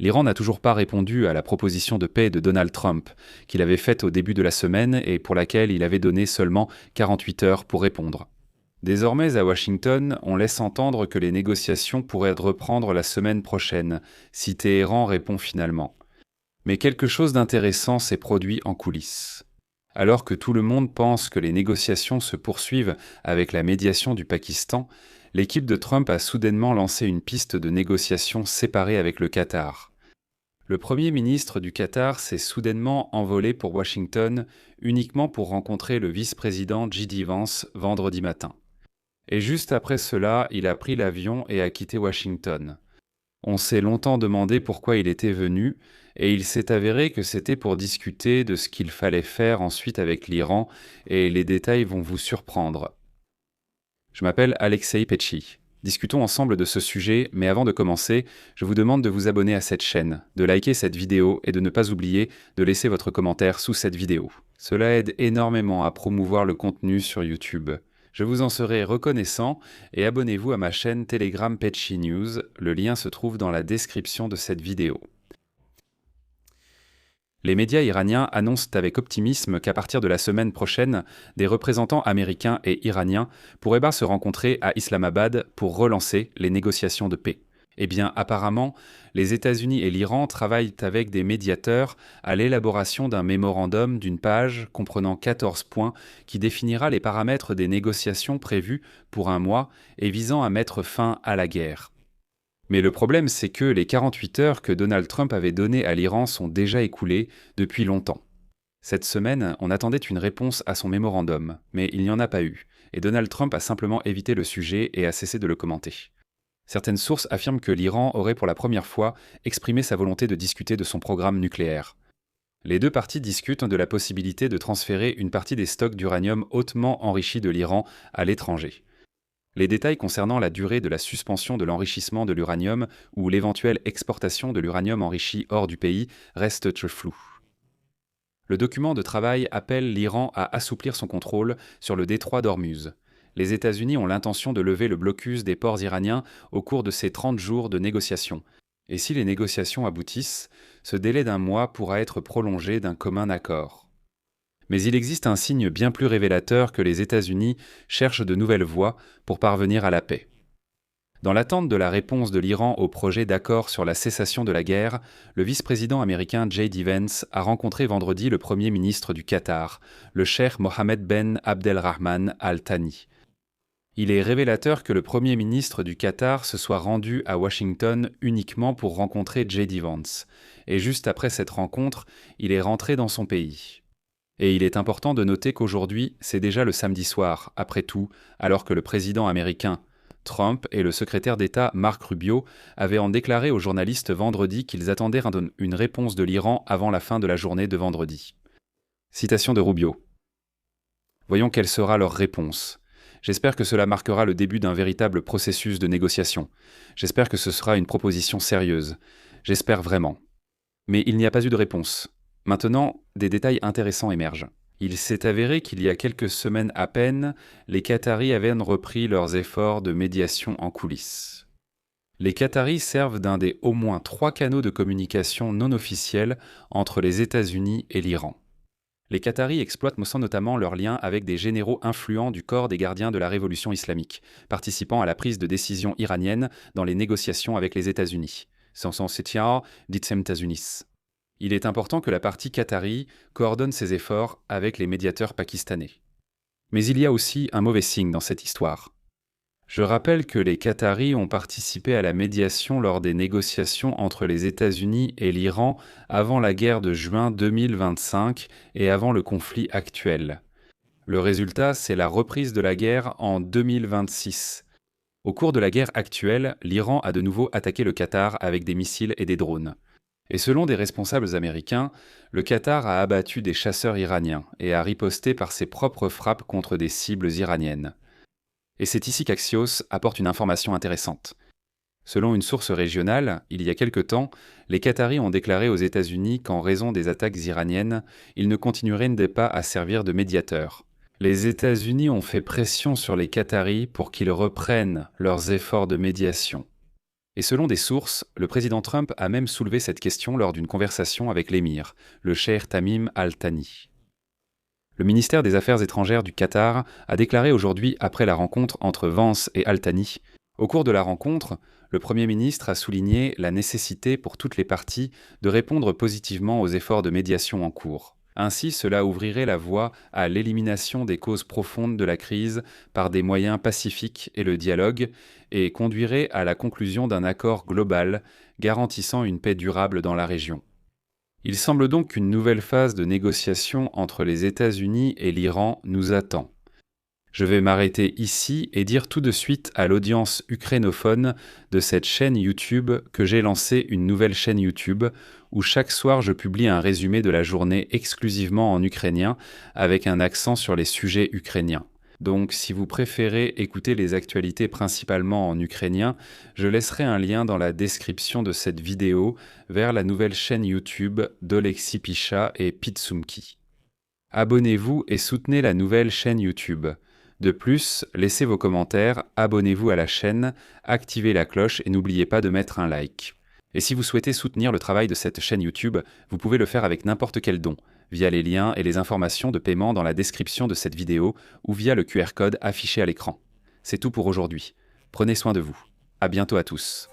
L'Iran n'a toujours pas répondu à la proposition de paix de Donald Trump, qu'il avait faite au début de la semaine et pour laquelle il avait donné seulement 48 heures pour répondre. Désormais, à Washington, on laisse entendre que les négociations pourraient reprendre la semaine prochaine, si Téhéran répond finalement. Mais quelque chose d'intéressant s'est produit en coulisses. Alors que tout le monde pense que les négociations se poursuivent avec la médiation du Pakistan, l'équipe de Trump a soudainement lancé une piste de négociation séparée avec le Qatar. Le Premier ministre du Qatar s'est soudainement envolé pour Washington uniquement pour rencontrer le vice-président J.D. Vance vendredi matin. Et juste après cela, il a pris l'avion et a quitté Washington. On s'est longtemps demandé pourquoi il était venu, et il s'est avéré que c'était pour discuter de ce qu'il fallait faire ensuite avec l'Iran, et les détails vont vous surprendre. Je m'appelle Alexei Petchi. Discutons ensemble de ce sujet, mais avant de commencer, je vous demande de vous abonner à cette chaîne, de liker cette vidéo et de ne pas oublier de laisser votre commentaire sous cette vidéo. Cela aide énormément à promouvoir le contenu sur YouTube. Je vous en serai reconnaissant et abonnez-vous à ma chaîne Telegram Petchi News, le lien se trouve dans la description de cette vidéo. Les médias iraniens annoncent avec optimisme qu'à partir de la semaine prochaine, des représentants américains et iraniens pourraient bien se rencontrer à Islamabad pour relancer les négociations de paix. Eh bien, apparemment, les États-Unis et l'Iran travaillent avec des médiateurs à l'élaboration d'un mémorandum d'une page comprenant 14 points qui définira les paramètres des négociations prévues pour un mois et visant à mettre fin à la guerre. Mais le problème, c'est que les 48 heures que Donald Trump avait données à l'Iran sont déjà écoulées depuis longtemps. Cette semaine, on attendait une réponse à son mémorandum, mais il n'y en a pas eu, et Donald Trump a simplement évité le sujet et a cessé de le commenter. Certaines sources affirment que l'Iran aurait pour la première fois exprimé sa volonté de discuter de son programme nucléaire. Les deux parties discutent de la possibilité de transférer une partie des stocks d'uranium hautement enrichi de l'Iran à l'étranger. Les détails concernant la durée de la suspension de l'enrichissement de l'uranium ou l'éventuelle exportation de l'uranium enrichi hors du pays restent très flous. Le document de travail appelle l'Iran à assouplir son contrôle sur le détroit d'Ormuz. Les États-Unis ont l'intention de lever le blocus des ports iraniens au cours de ces 30 jours de négociations. Et si les négociations aboutissent, ce délai d'un mois pourra être prolongé d'un commun accord. Mais il existe un signe bien plus révélateur que les États-Unis cherchent de nouvelles voies pour parvenir à la paix. Dans l'attente de la réponse de l'Iran au projet d'accord sur la cessation de la guerre, le vice-président américain J.D. Vance a rencontré vendredi le Premier ministre du Qatar, le cheikh Mohammed Ben Abdelrahman Al Thani. Il est révélateur que le Premier ministre du Qatar se soit rendu à Washington uniquement pour rencontrer J.D. Vance, et juste après cette rencontre, il est rentré dans son pays. Et il est important de noter qu'aujourd'hui, c'est déjà le samedi soir, après tout, alors que le président américain Trump et le secrétaire d'État Marc Rubio avaient en déclaré aux journalistes vendredi qu'ils attendaient une réponse de l'Iran avant la fin de la journée de vendredi. Citation de Rubio. Voyons quelle sera leur réponse. J'espère que cela marquera le début d'un véritable processus de négociation. J'espère que ce sera une proposition sérieuse. J'espère vraiment. Mais il n'y a pas eu de réponse. Maintenant, des détails intéressants émergent. Il s'est avéré qu'il y a quelques semaines à peine, les Qataris avaient repris leurs efforts de médiation en coulisses. Les Qataris servent d'un des au moins 3 canaux de communication non officiels entre les États-Unis et l'Iran. Les Qataris exploitent notamment leurs liens avec des généraux influents du corps des gardiens de la révolution islamique, participant à la prise de décision iranienne dans les négociations avec les États-Unis. Il est important que la partie qatari coordonne ses efforts avec les médiateurs pakistanais. Mais il y a aussi un mauvais signe dans cette histoire. Je rappelle que les Qataris ont participé à la médiation lors des négociations entre les États-Unis et l'Iran avant la guerre de juin 2025 et avant le conflit actuel. Le résultat, c'est la reprise de la guerre en 2026. Au cours de la guerre actuelle, l'Iran a de nouveau attaqué le Qatar avec des missiles et des drones. Et selon des responsables américains, le Qatar a abattu des chasseurs iraniens et a riposté par ses propres frappes contre des cibles iraniennes. Et c'est ici qu'Axios apporte une information intéressante. Selon une source régionale, il y a quelque temps, les Qataris ont déclaré aux États-Unis qu'en raison des attaques iraniennes, ils ne continueraient pas à servir de médiateurs. Les États-Unis ont fait pression sur les Qataris pour qu'ils reprennent leurs efforts de médiation. Et selon des sources, le président Trump a même soulevé cette question lors d'une conversation avec l'émir, le cheikh Tamim Al Thani. Le ministère des Affaires étrangères du Qatar a déclaré aujourd'hui, après la rencontre entre Vance et Al Thani, au cours de la rencontre, le Premier ministre a souligné la nécessité pour toutes les parties de répondre positivement aux efforts de médiation en cours. Ainsi, cela ouvrirait la voie à l'élimination des causes profondes de la crise par des moyens pacifiques et le dialogue, et conduirait à la conclusion d'un accord global garantissant une paix durable dans la région. Il semble donc qu'une nouvelle phase de négociation entre les États-Unis et l'Iran nous attend. Je vais m'arrêter ici et dire tout de suite à l'audience ukrainophone de cette chaîne YouTube que j'ai lancé une nouvelle chaîne YouTube où chaque soir je publie un résumé de la journée exclusivement en ukrainien avec un accent sur les sujets ukrainiens. Donc si vous préférez écouter les actualités principalement en ukrainien, je laisserai un lien dans la description de cette vidéo vers la nouvelle chaîne YouTube d'Oleksii Picha et Pitsumki. Abonnez-vous et soutenez la nouvelle chaîne YouTube. De plus, laissez vos commentaires, abonnez-vous à la chaîne, activez la cloche et n'oubliez pas de mettre un like. Et si vous souhaitez soutenir le travail de cette chaîne YouTube, vous pouvez le faire avec n'importe quel don, via les liens et les informations de paiement dans la description de cette vidéo ou via le QR code affiché à l'écran. C'est tout pour aujourd'hui. Prenez soin de vous. À bientôt à tous.